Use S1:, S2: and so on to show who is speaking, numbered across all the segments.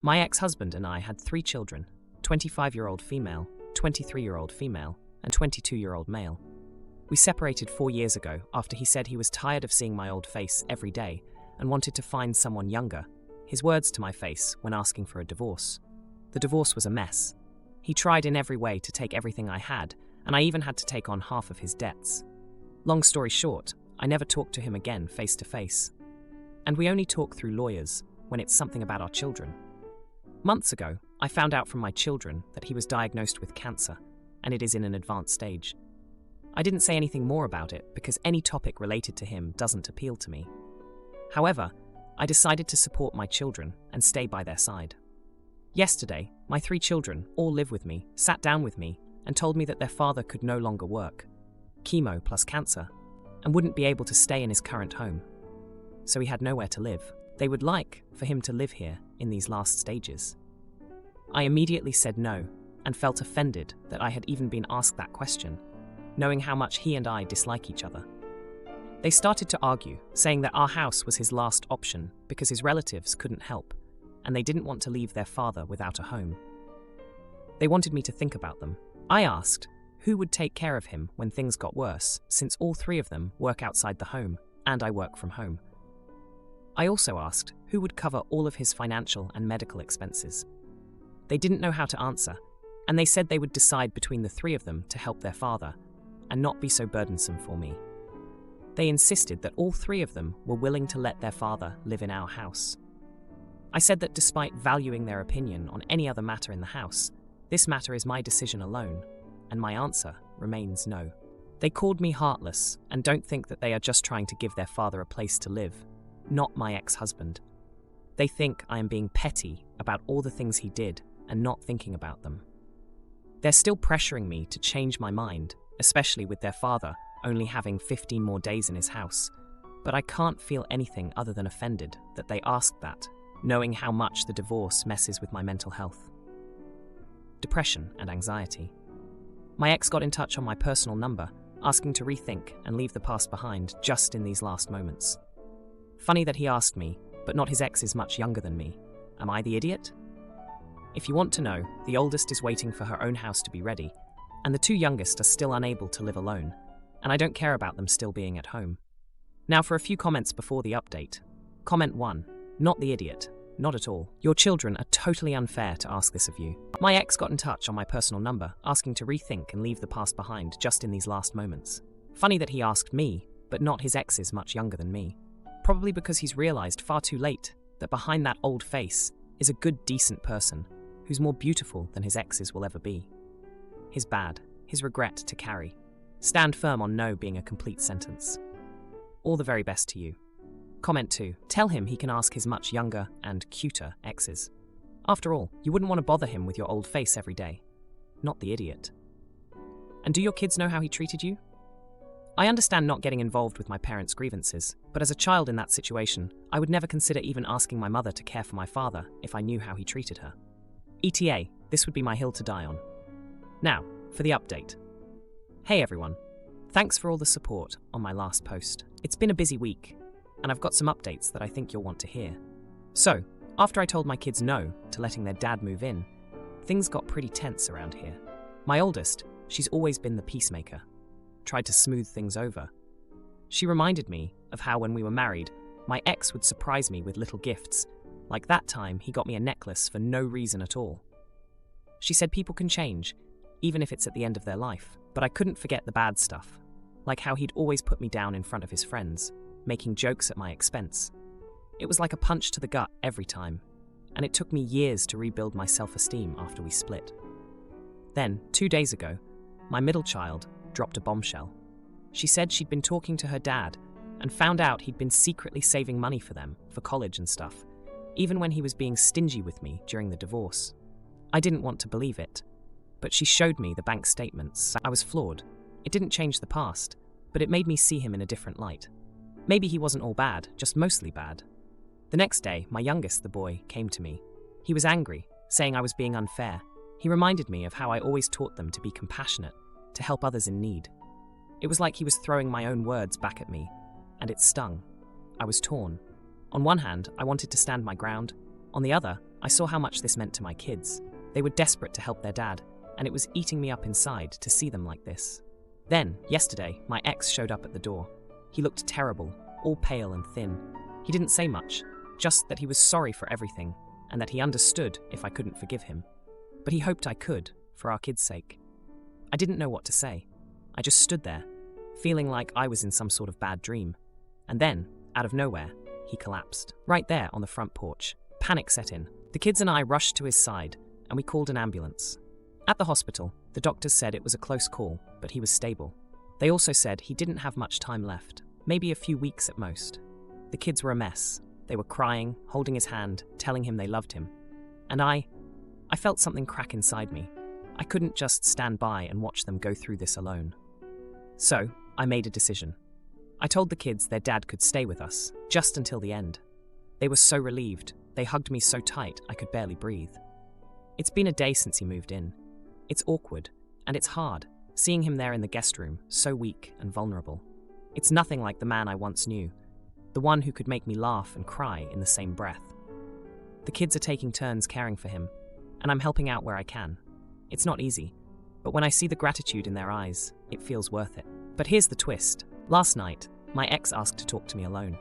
S1: My ex-husband and I had 3 children, 25-year-old female, 23-year-old female, and 22-year-old male. We separated 4 years ago after he said he was tired of seeing my old face every day and wanted to find someone younger, his words to my face when asking for a divorce. The divorce was a mess. He tried in every way to take everything I had, and I even had to take on half of his debts. Long story short, I never talked to him again face to face. And we only talk through lawyers when it's something about our children. Months ago, I found out from my children that he was diagnosed with cancer, and it is in an advanced stage. I didn't say anything more about it because any topic related to him doesn't appeal to me. However, I decided to support my children and stay by their side. Yesterday, my 3 children, all live with me, sat down with me and told me that their father could no longer work, chemo plus cancer, and wouldn't be able to stay in his current home. So he had nowhere to live. They would like for him to live here in these last stages. I immediately said no and felt offended that I had even been asked that question, knowing how much he and I dislike each other. They started to argue, saying that our house was his last option because his relatives couldn't help, and they didn't want to leave their father without a home. They wanted me to think about them. I asked who would take care of him when things got worse, since all 3 of them work outside the home and I work from home. I also asked who would cover all of his financial and medical expenses. They didn't know how to answer, and they said they would decide between the 3 of them to help their father and not be so burdensome for me. They insisted that all 3 of them were willing to let their father live in our house. I said that despite valuing their opinion on any other matter in the house, this matter is my decision alone, and my answer remains no. They called me heartless and don't think that they are just trying to give their father a place to live, not my ex-husband. They think I am being petty about all the things he did and not thinking about them. They're still pressuring me to change my mind, especially with their father only having 15 more days in his house, but I can't feel anything other than offended that they asked that, knowing how much the divorce messes with my mental health. Depression and anxiety. My ex got in touch on my personal number, asking to rethink and leave the past behind just in these last moments. Funny that he asked me, but not his ex is much younger than me. Am I the idiot? If you want to know, the oldest is waiting for her own house to be ready, and the 2 youngest are still unable to live alone, and I don't care about them still being at home. Now for a few comments before the update. Comment 1. Not the idiot. Not at all. Your children are totally unfair to ask this of you. My ex got in touch on my personal number, asking to rethink and leave the past behind just in these last moments. Funny that he asked me, but not his ex is much younger than me. Probably because he's realized far too late that behind that old face is a good, decent person who's more beautiful than his exes will ever be. His bad, his regret to carry. Stand firm on no being a complete sentence. All the very best to you. Comment 2. Tell him he can ask his much younger and cuter exes. After all, you wouldn't want to bother him with your old face every day. Not the idiot. And do your kids know how he treated you? I understand not getting involved with my parents' grievances, but as a child in that situation, I would never consider even asking my mother to care for my father if I knew how he treated her. ETA, this would be my hill to die on. Now, for the update. Hey everyone. Thanks for all the support on my last post. It's been a busy week, and I've got some updates that I think you'll want to hear. So, after I told my kids no to letting their dad move in, things got pretty tense around here. My oldest, she's always been the peacemaker, tried to smooth things over. She reminded me of how when we were married, my ex would surprise me with little gifts, like that time he got me a necklace for no reason at all. She said people can change, even if it's at the end of their life, but I couldn't forget the bad stuff, like how he'd always put me down in front of his friends, making jokes at my expense. It was like a punch to the gut every time, and it took me years to rebuild my self-esteem after we split. Then, 2 days ago, my middle child dropped a bombshell. She said she'd been talking to her dad and found out he'd been secretly saving money for them, for college and stuff, even when he was being stingy with me during the divorce. I didn't want to believe it, but she showed me the bank statements. I was floored. It didn't change the past, but it made me see him in a different light. Maybe he wasn't all bad, just mostly bad. The next day, my youngest, the boy, came to me. He was angry, saying I was being unfair. He reminded me of how I always taught them to be compassionate, to help others in need. It was like he was throwing my own words back at me, and it stung. I was torn. On one hand, I wanted to stand my ground. On the other, I saw how much this meant to my kids. They were desperate to help their dad, and it was eating me up inside to see them like this. Then, yesterday, my ex showed up at the door. He looked terrible, all pale and thin. He didn't say much, just that he was sorry for everything, and that he understood if I couldn't forgive him. But he hoped I could, for our kids' sake. I didn't know what to say. I just stood there, feeling like I was in some sort of bad dream. And then, out of nowhere, he collapsed. Right there on the front porch. Panic set in. The kids and I rushed to his side, and we called an ambulance. At the hospital, the doctors said it was a close call, but he was stable. They also said he didn't have much time left, maybe a few weeks at most. The kids were a mess. They were crying, holding his hand, telling him they loved him. And I felt something crack inside me. I couldn't just stand by and watch them go through this alone. So, I made a decision. I told the kids their dad could stay with us, just until the end. They were so relieved. They hugged me so tight I could barely breathe. It's been a day since he moved in. It's awkward, and it's hard, seeing him there in the guest room, so weak and vulnerable. It's nothing like the man I once knew, the one who could make me laugh and cry in the same breath. The kids are taking turns caring for him, and I'm helping out where I can. It's not easy, but when I see the gratitude in their eyes, it feels worth it. But here's the twist. Last night, my ex asked to talk to me alone.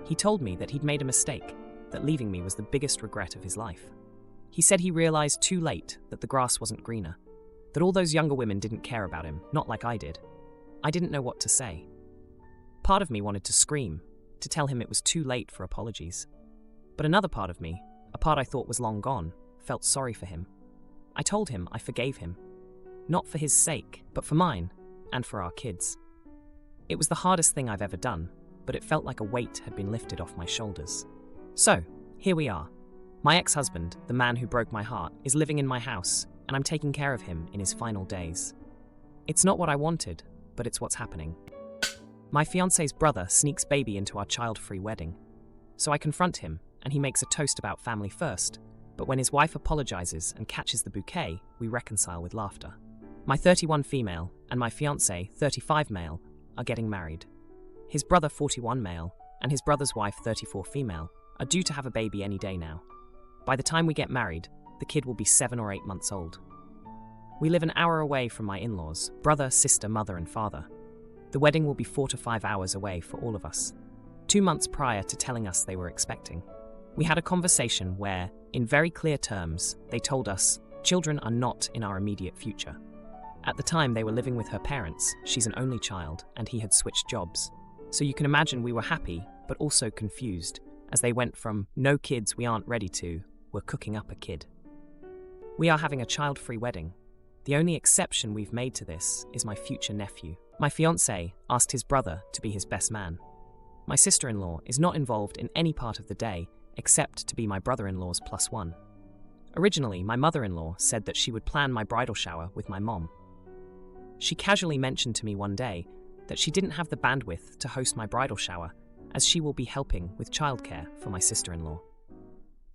S1: He told me that he'd made a mistake, that leaving me was the biggest regret of his life. He said he realized too late that the grass wasn't greener, that all those younger women didn't care about him, not like I did. I didn't know what to say. Part of me wanted to scream, to tell him it was too late for apologies. But another part of me, a part I thought was long gone, felt sorry for him. I told him I forgave him, not for his sake, but for mine, and for our kids. It was the hardest thing I've ever done, but it felt like a weight had been lifted off my shoulders. So, here we are. My ex-husband, the man who broke my heart, is living in my house, and I'm taking care of him in his final days. It's not what I wanted, but it's what's happening. My fiancé's brother sneaks baby into our child-free wedding. So I confront him, and he makes a toast about family first, but when his wife apologizes and catches the bouquet, we reconcile with laughter. My 31 female and my fiancé, 35 male, are getting married. His brother, 41 male, and his brother's wife, 34 female, are due to have a baby any day now. By the time we get married, the kid will be 7 or 8 months old. We live an hour away from my in-laws, brother, sister, mother, and father. The wedding will be 4 to 5 hours away for all of us. 2 months prior to telling us they were expecting, we had a conversation where, in very clear terms, they told us children are not in our immediate future. At the time, they were living with her parents. She's an only child, and he had switched jobs. So you can imagine we were happy, but also confused, as they went from no kids we aren't ready to, we're cooking up a kid. We are having a child-free wedding. The only exception we've made to this is my future nephew. My fiancé asked his brother to be his best man. My sister-in-law is not involved in any part of the day except to be my brother-in-law's +1. Originally, my mother-in-law said that she would plan my bridal shower with my mom. She casually mentioned to me one day that she didn't have the bandwidth to host my bridal shower, as she will be helping with childcare for my sister-in-law.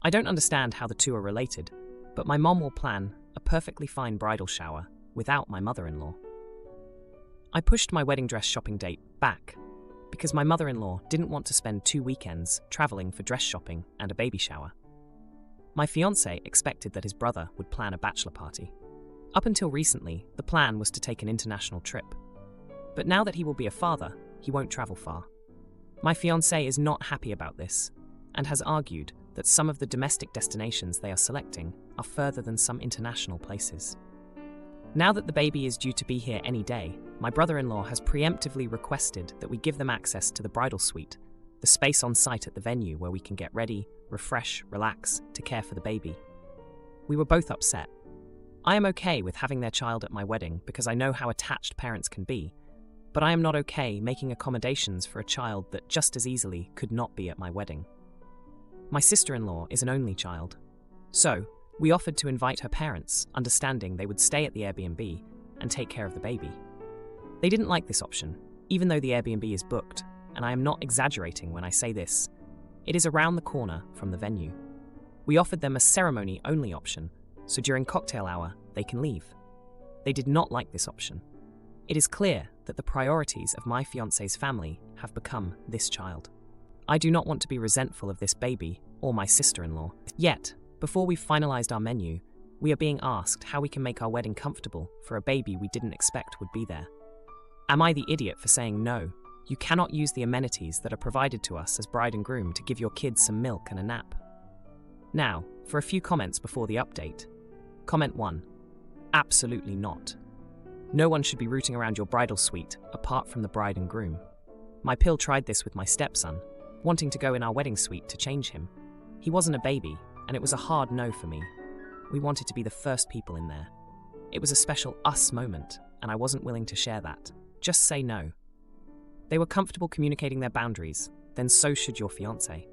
S1: I don't understand how the two are related, but my mom will plan a perfectly fine bridal shower without my mother-in-law. I pushed my wedding dress shopping date back because my mother-in-law didn't want to spend 2 weekends traveling for dress shopping and a baby shower. My fiancé expected that his brother would plan a bachelor party. Up until recently, the plan was to take an international trip. But now that he will be a father, he won't travel far. My fiancé is not happy about this and has argued that some of the domestic destinations they are selecting are further than some international places. Now that the baby is due to be here any day, my brother-in-law has preemptively requested that we give them access to the bridal suite, the space on site at the venue where we can get ready, refresh, relax, to care for the baby. We were both upset. I am okay with having their child at my wedding because I know how attached parents can be, but I am not okay making accommodations for a child that just as easily could not be at my wedding. My sister-in-law is an only child, so we offered to invite her parents, understanding they would stay at the Airbnb and take care of the baby. They didn't like this option, even though the Airbnb is booked, and I am not exaggerating when I say this. It is around the corner from the venue. We offered them a ceremony-only option, so during cocktail hour, they can leave. They did not like this option. It is clear that the priorities of my fiancé's family have become this child. I do not want to be resentful of this baby or my sister-in-law. Yet, Before we've finalized our menu, we are being asked how we can make our wedding comfortable for a baby we didn't expect would be there. Am I the idiot for saying no? You cannot use the amenities that are provided to us as bride and groom to give your kids some milk and a nap. Now, for a few comments before the update. Comment 1. Absolutely not. No one should be rooting around your bridal suite apart from the bride and groom. My pill tried this with my stepson, wanting to go in our wedding suite to change him. He wasn't a baby, and it was a hard no for me. We wanted to be the first people in there. It was a special us moment, and I wasn't willing to share that. Just say no. They were comfortable communicating their boundaries, then so should your fiancé.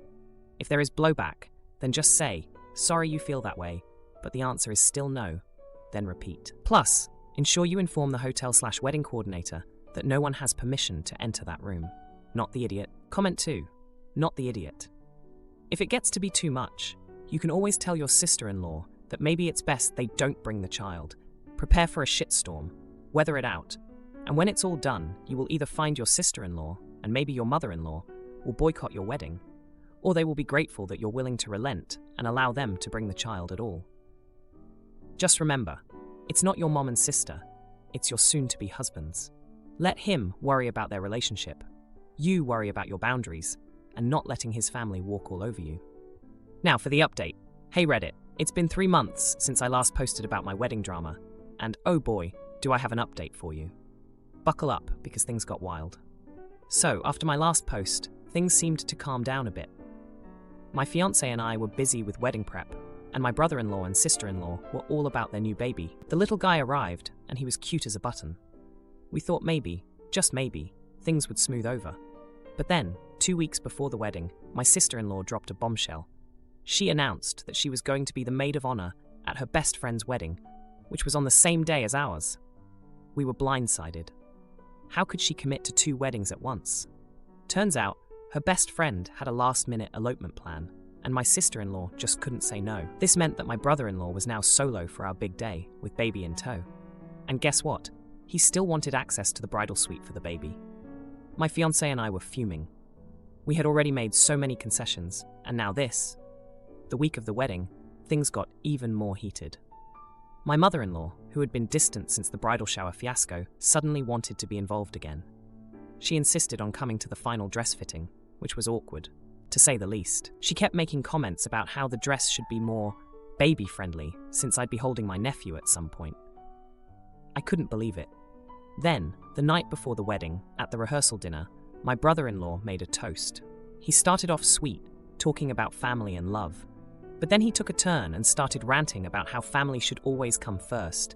S1: If there is blowback, then just say, sorry you feel that way, but the answer is still no, then repeat. Plus, ensure you inform the hotel/wedding coordinator that no one has permission to enter that room. Not the idiot. Comment 2. Not the idiot. If it gets to be too much, you can always tell your sister-in-law that maybe it's best they don't bring the child. Prepare for a shitstorm, weather it out, and when it's all done, you will either find your sister-in-law, and maybe your mother-in-law, will boycott your wedding, or they will be grateful that you're willing to relent and allow them to bring the child at all. Just remember, it's not your mom and sister, it's your soon-to-be husbands. Let him worry about their relationship. You worry about your boundaries, and not letting his family walk all over you. Now for the update. Hey Reddit, it's been 3 months since I last posted about my wedding drama, and oh boy, do I have an update for you. Buckle up, because things got wild. So, after my last post, things seemed to calm down a bit. My fiancé and I were busy with wedding prep, and my brother-in-law and sister-in-law were all about their new baby. The little guy arrived, and he was cute as a button. We thought maybe, just maybe, things would smooth over. But then, 2 weeks before the wedding, my sister-in-law dropped a bombshell. She announced that she was going to be the maid of honor at her best friend's wedding, which was on the same day as ours. We were blindsided. How could she commit to 2 weddings at once? Turns out, her best friend had a last-minute elopement plan, and my sister-in-law just couldn't say no. This meant that my brother-in-law was now solo for our big day, with baby in tow. And guess what? He still wanted access to the bridal suite for the baby. My fiancé and I were fuming. We had already made so many concessions, and now this. The week of the wedding, things got even more heated. My mother-in-law, who had been distant since the bridal shower fiasco, suddenly wanted to be involved again. She insisted on coming to the final dress fitting, which was awkward, to say the least. She kept making comments about how the dress should be more baby-friendly, since I'd be holding my nephew at some point. I couldn't believe it. Then, the night before the wedding, at the rehearsal dinner, my brother-in-law made a toast. He started off sweet, talking about family and love. But then he took a turn and started ranting about how family should always come first,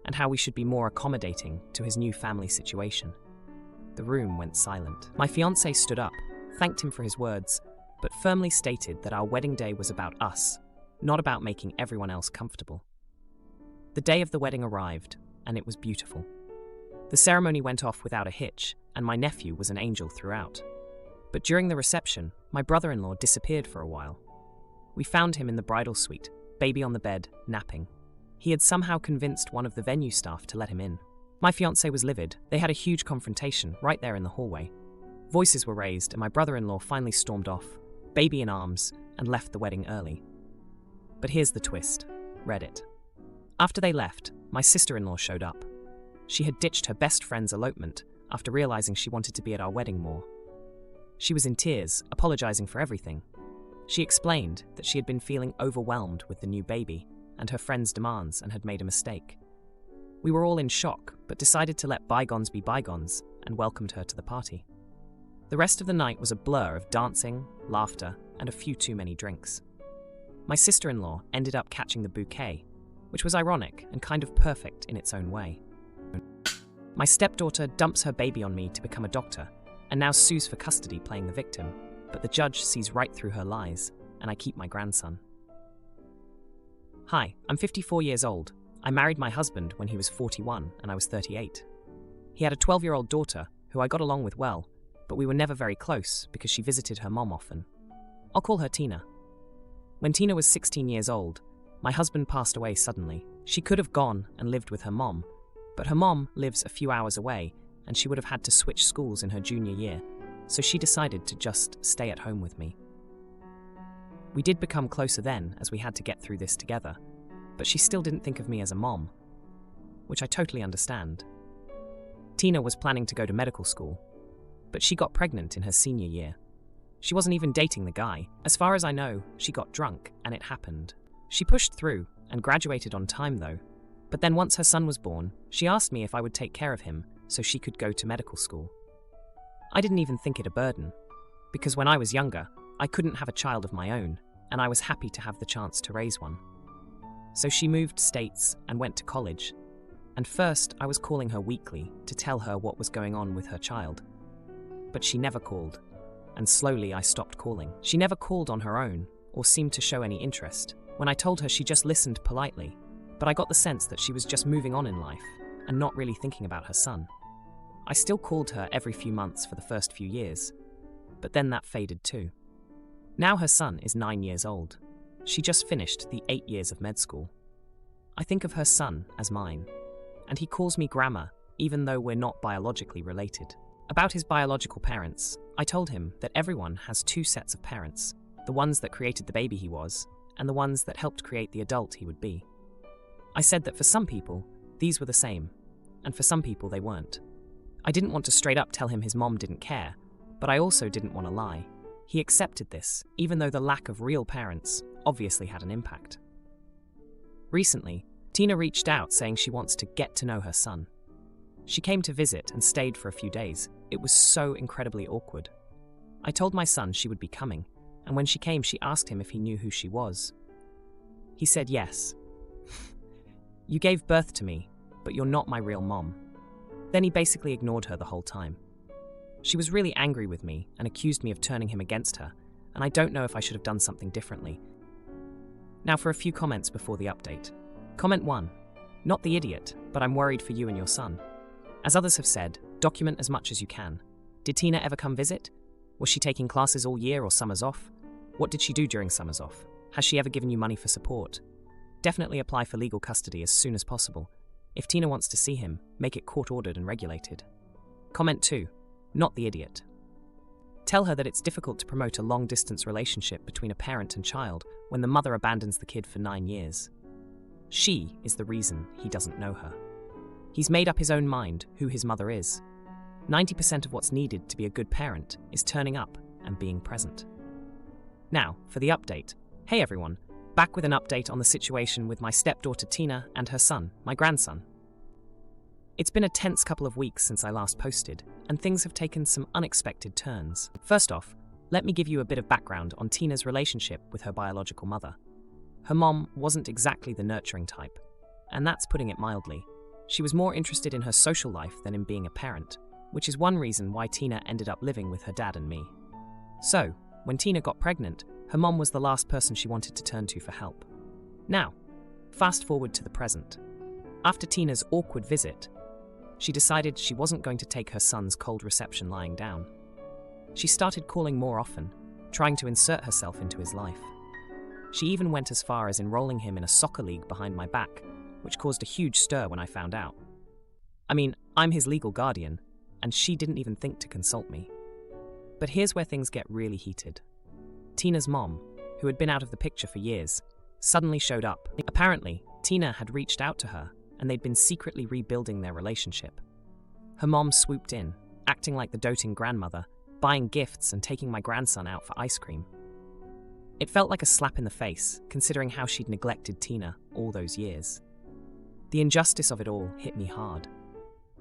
S1: and how we should be more accommodating to his new family situation. The room went silent. My fiancé stood up, thanked him for his words, but firmly stated that our wedding day was about us, not about making everyone else comfortable. The day of the wedding arrived, and it was beautiful. The ceremony went off without a hitch, and my nephew was an angel throughout. But during the reception, my brother-in-law disappeared for a while. We found him in the bridal suite, baby on the bed, napping. He had somehow convinced one of the venue staff to let him in. My fiancé was livid. They had a huge confrontation right there in the hallway. Voices were raised, and my brother-in-law finally stormed off, baby in arms, and left the wedding early. But here's the twist. Reddit. After they left, my sister-in-law showed up. She had ditched her best friend's elopement after realizing she wanted to be at our wedding more. She was in tears, apologizing for everything. She explained that she had been feeling overwhelmed with the new baby and her friend's demands and had made a mistake. We were all in shock, but decided to let bygones be bygones and welcomed her to the party. The rest of the night was a blur of dancing, laughter, and a few too many drinks. My sister-in-law ended up catching the bouquet, which was ironic and kind of perfect in its own way. My stepdaughter dumps her baby on me to become a doctor, and now sues for custody playing the victim, but the judge sees right through her lies, and I keep my grandson. Hi, I'm 54 years old. I married my husband when he was 41 and I was 38. He had a 12-year-old daughter who I got along with well, but we were never very close because she visited her mom often. I'll call her Tina. When Tina was 16 years old, my husband passed away suddenly. She could have gone and lived with her mom, but her mom lives a few hours away and she would have had to switch schools in her junior year, so she decided to just stay at home with me. We did become closer then, as we had to get through this together, but she still didn't think of me as a mom, which I totally understand. Tina was planning to go to medical school, but she got pregnant in her senior year. She wasn't even dating the guy. As far as I know, she got drunk and it happened. She pushed through and graduated on time though, but then once her son was born, she asked me if I would take care of him so she could go to medical school. I didn't even think it a burden, because when I was younger, I couldn't have a child of my own, and I was happy to have the chance to raise one. So she moved states and went to college, and first I was calling her weekly to tell her what was going on with her child. But she never called, and slowly I stopped calling. She never called on her own, or seemed to show any interest. When I told her, she just listened politely, but I got the sense that she was just moving on in life, and not really thinking about her son. I still called her every few months for the first few years, but then that faded too. Now her son is 9 years old. She just finished the 8 years of med school. I think of her son as mine, and he calls me grandma, even though we're not biologically related. About his biological parents, I told him that everyone has 2 sets of parents, the ones that created the baby he was, and the ones that helped create the adult he would be. I said that for some people, these were the same, and for some people they weren't. I didn't want to straight up tell him his mom didn't care, but I also didn't want to lie. He accepted this, even though the lack of real parents obviously had an impact. Recently, Tina reached out saying she wants to get to know her son. She came to visit and stayed for a few days. It was so incredibly awkward. I told my son she would be coming, and when she came, she asked him if he knew who she was. He said yes. You gave birth to me, but you're not my real mom. Then he basically ignored her the whole time. She was really angry with me and accused me of turning him against her, and I don't know if I should have done something differently. Now for a few comments before the update. Comment 1. Not the idiot, but I'm worried for you and your son. As others have said, document as much as you can. Did Tina ever come visit? Was she taking classes all year or summers off? What did she do during summers off? Has she ever given you money for support? Definitely apply for legal custody as soon as possible. If Tina wants to see him, make it court-ordered and regulated. Comment 2. Not the idiot. Tell her that it's difficult to promote a long-distance relationship between a parent and child when the mother abandons the kid for 9 years. She is the reason he doesn't know her. He's made up his own mind who his mother is. 90% of what's needed to be a good parent is turning up and being present. Now, for the update. Hey everyone, back with an update on the situation with my stepdaughter Tina and her son, my grandson. It's been a tense couple of weeks since I last posted, and things have taken some unexpected turns. First off, let me give you a bit of background on Tina's relationship with her biological mother. Her mom wasn't exactly the nurturing type, and that's putting it mildly. She was more interested in her social life than in being a parent, which is one reason why Tina ended up living with her dad and me. So, when Tina got pregnant, her mom was the last person she wanted to turn to for help. Now, fast forward to the present. After Tina's awkward visit, she decided she wasn't going to take her son's cold reception lying down. She started calling more often, trying to insert herself into his life. She even went as far as enrolling him in a soccer league behind my back, which caused a huge stir when I found out. I mean, I'm his legal guardian, and she didn't even think to consult me. But here's where things get really heated. Tina's mom, who had been out of the picture for years, suddenly showed up. Apparently, Tina had reached out to her, and they'd been secretly rebuilding their relationship. Her mom swooped in, acting like the doting grandmother, buying gifts and taking my grandson out for ice cream. It felt like a slap in the face, considering how she'd neglected Tina all those years. The injustice of it all hit me hard.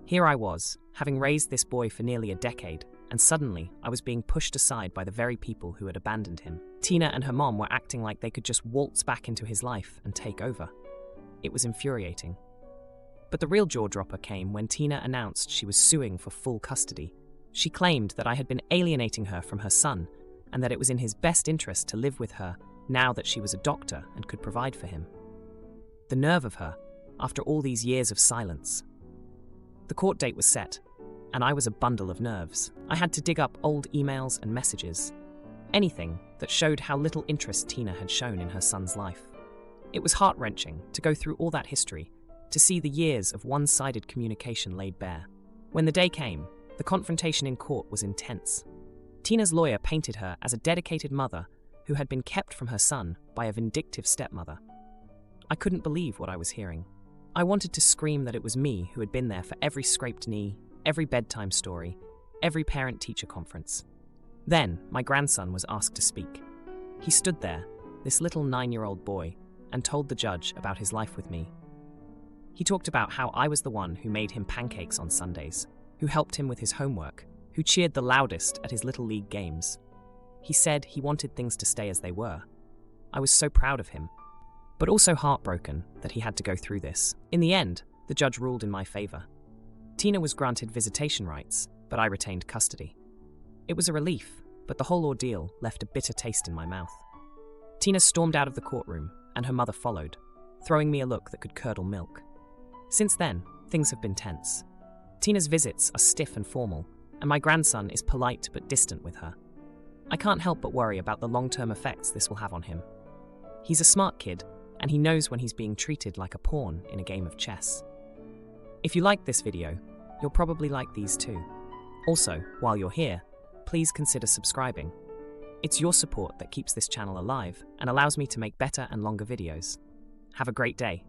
S1: Here I was, having raised this boy for nearly a decade, and suddenly I was being pushed aside by the very people who had abandoned him. Tina and her mom were acting like they could just waltz back into his life and take over. It was infuriating. But the real jaw-dropper came when Tina announced she was suing for full custody. She claimed that I had been alienating her from her son, and that it was in his best interest to live with her now that she was a doctor and could provide for him. The nerve of her, after all these years of silence. The court date was set, and I was a bundle of nerves. I had to dig up old emails and messages, anything that showed how little interest Tina had shown in her son's life. It was heart-wrenching to go through all that history, to see the years of one-sided communication laid bare. When the day came, the confrontation in court was intense. Tina's lawyer painted her as a dedicated mother who had been kept from her son by a vindictive stepmother. I couldn't believe what I was hearing. I wanted to scream that it was me who had been there for every scraped knee, every bedtime story, every parent-teacher conference. Then, my grandson was asked to speak. He stood there, this little 9-year-old boy, and told the judge about his life with me. He talked about how I was the one who made him pancakes on Sundays, who helped him with his homework, who cheered the loudest at his Little League games. He said he wanted things to stay as they were. I was so proud of him, but also heartbroken that he had to go through this. In the end, the judge ruled in my favor. Tina was granted visitation rights, but I retained custody. It was a relief, but the whole ordeal left a bitter taste in my mouth. Tina stormed out of the courtroom, and her mother followed, throwing me a look that could curdle milk. Since then, things have been tense. Tina's visits are stiff and formal, and my grandson is polite but distant with her. I can't help but worry about the long-term effects this will have on him. He's a smart kid, and he knows when he's being treated like a pawn in a game of chess. If you liked this video, you'll probably like these too. Also, while you're here, please consider subscribing. It's your support that keeps this channel alive and allows me to make better and longer videos. Have a great day.